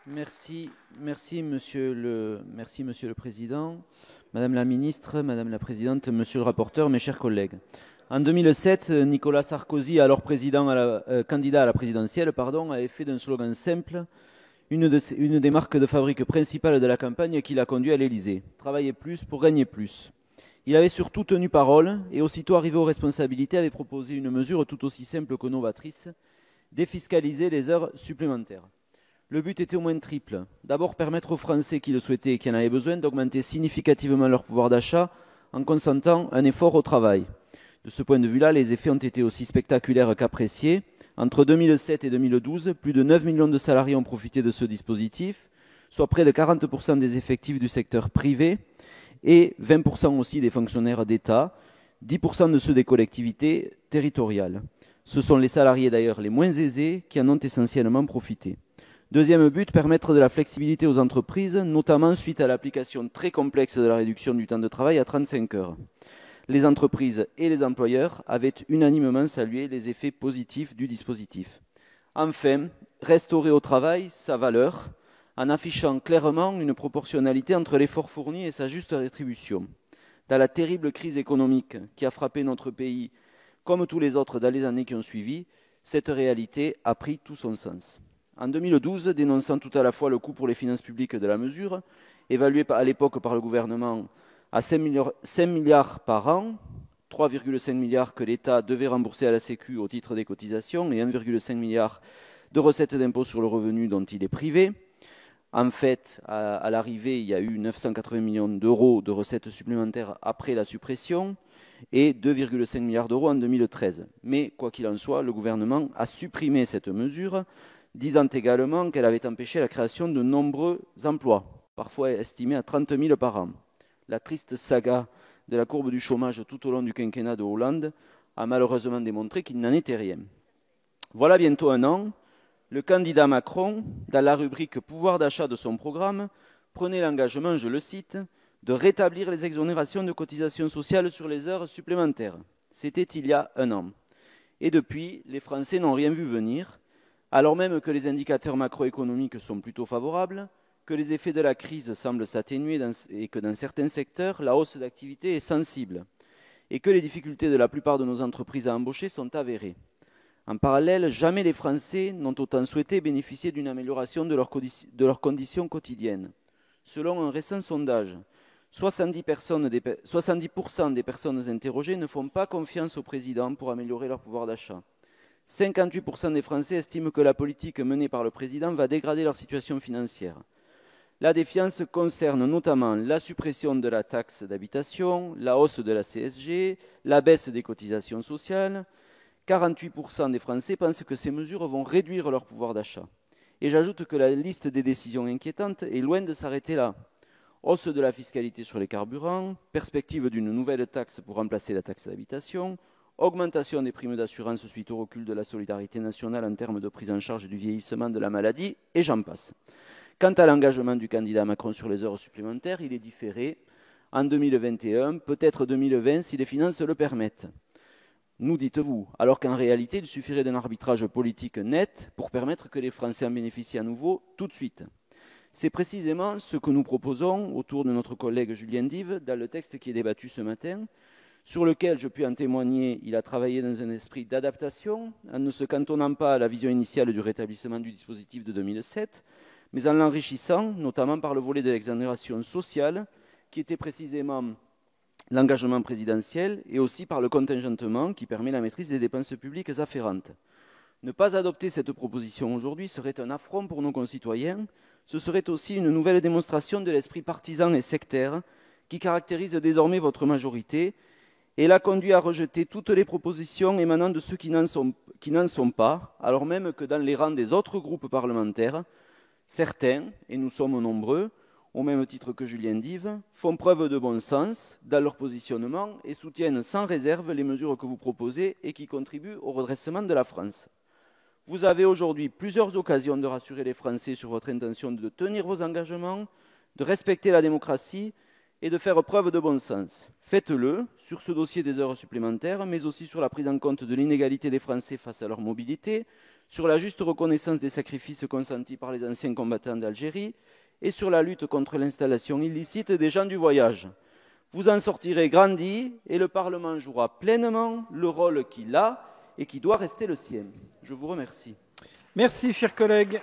Merci, Monsieur le Président, Madame la Ministre, Madame la Présidente, Monsieur le rapporteur, mes chers collègues. En 2007, Nicolas Sarkozy, alors candidat à la présidentielle, avait fait d'un slogan simple une des marques de fabrique principales de la campagne qui l'a conduit à l'Élysée. Travailler plus pour gagner plus. Il avait surtout tenu parole et aussitôt arrivé aux responsabilités avait proposé une mesure tout aussi simple que novatrice, défiscaliser les heures supplémentaires. Le but était au moins triple. D'abord, permettre aux Français qui le souhaitaient et qui en avaient besoin d'augmenter significativement leur pouvoir d'achat en consentant un effort au travail. De ce point de vue-là, les effets ont été aussi spectaculaires qu'appréciés. Entre 2007 et 2012, plus de 9 millions de salariés ont profité de ce dispositif, soit près de 40% des effectifs du secteur privé et 20% aussi des fonctionnaires d'État, 10% de ceux des collectivités territoriales. Ce sont les salariés d'ailleurs les moins aisés qui en ont essentiellement profité. Deuxième but, permettre de la flexibilité aux entreprises, notamment suite à l'application très complexe de la réduction du temps de travail à 35 heures. Les entreprises et les employeurs avaient unanimement salué les effets positifs du dispositif. Enfin, restaurer au travail sa valeur en affichant clairement une proportionnalité entre l'effort fourni et sa juste rétribution. Dans la terrible crise économique qui a frappé notre pays, comme tous les autres dans les années qui ont suivi, cette réalité a pris tout son sens. En 2012, dénonçant tout à la fois le coût pour les finances publiques de la mesure, évalué à l'époque par le gouvernement à 5 milliards par an, 3,5 milliards que l'État devait rembourser à la Sécu au titre des cotisations et 1,5 milliard de recettes d'impôt sur le revenu dont il est privé. En fait, à l'arrivée, il y a eu 980 millions d'euros de recettes supplémentaires après la suppression et 2,5 milliards d'euros en 2013. Mais quoi qu'il en soit, le gouvernement a supprimé cette mesure, disant également qu'elle avait empêché la création de nombreux emplois, parfois estimés à 30 000 par an. La triste saga de la courbe du chômage tout au long du quinquennat de Hollande a malheureusement démontré qu'il n'en était rien. Voilà bientôt un an, le candidat Macron, dans la rubrique pouvoir d'achat de son programme, prenait l'engagement, je le cite, de rétablir les exonérations de cotisations sociales sur les heures supplémentaires. C'était il y a un an. Et depuis, les Français n'ont rien vu venir, alors même que les indicateurs macroéconomiques sont plutôt favorables, que les effets de la crise semblent s'atténuer et que dans certains secteurs, la hausse d'activité est sensible, et que les difficultés de la plupart de nos entreprises à embaucher sont avérées. En parallèle, jamais les Français n'ont autant souhaité bénéficier d'une amélioration de leurs conditions quotidiennes. Selon un récent sondage, 70% des personnes interrogées ne font pas confiance au président pour améliorer leur pouvoir d'achat. 58% des Français estiment que la politique menée par le président va dégrader leur situation financière. La défiance concerne notamment la suppression de la taxe d'habitation, la hausse de la CSG, la baisse des cotisations sociales. 48% des Français pensent que ces mesures vont réduire leur pouvoir d'achat. Et j'ajoute que la liste des décisions inquiétantes est loin de s'arrêter là. Hausse de la fiscalité sur les carburants, perspective d'une nouvelle taxe pour remplacer la taxe d'habitation, augmentation des primes d'assurance suite au recul de la solidarité nationale en termes de prise en charge du vieillissement de la maladie, et j'en passe. Quant à l'engagement du candidat Macron sur les heures supplémentaires, il est différé en 2021, peut-être 2020 si les finances le permettent. Nous dites-vous, alors qu'en réalité, il suffirait d'un arbitrage politique net pour permettre que les Français en bénéficient à nouveau tout de suite. C'est précisément ce que nous proposons autour de notre collègue Julien Dive dans le texte qui est débattu ce matin, sur lequel, je puis en témoigner, il a travaillé dans un esprit d'adaptation, en ne se cantonnant pas à la vision initiale du rétablissement du dispositif de 2007, mais en l'enrichissant, notamment par le volet de l'exonération sociale, qui était précisément l'engagement présidentiel, et aussi par le contingentement, qui permet la maîtrise des dépenses publiques afférentes. Ne pas adopter cette proposition aujourd'hui serait un affront pour nos concitoyens. Ce serait aussi une nouvelle démonstration de l'esprit partisan et sectaire qui caractérise désormais votre majorité et l'a conduit à rejeter toutes les propositions émanant de ceux qui n'en sont pas, alors même que dans les rangs des autres groupes parlementaires, certains, et nous sommes nombreux, au même titre que Julien Dive, font preuve de bon sens dans leur positionnement et soutiennent sans réserve les mesures que vous proposez et qui contribuent au redressement de la France. Vous avez aujourd'hui plusieurs occasions de rassurer les Français sur votre intention de tenir vos engagements, de respecter la démocratie et de faire preuve de bon sens. Faites-le sur ce dossier des heures supplémentaires, mais aussi sur la prise en compte de l'inégalité des Français face à leur mobilité, sur la juste reconnaissance des sacrifices consentis par les anciens combattants d'Algérie et sur la lutte contre l'installation illicite des gens du voyage. Vous en sortirez grandi et le Parlement jouera pleinement le rôle qu'il a et qui doit rester le sien. Je vous remercie. Merci, chers collègues.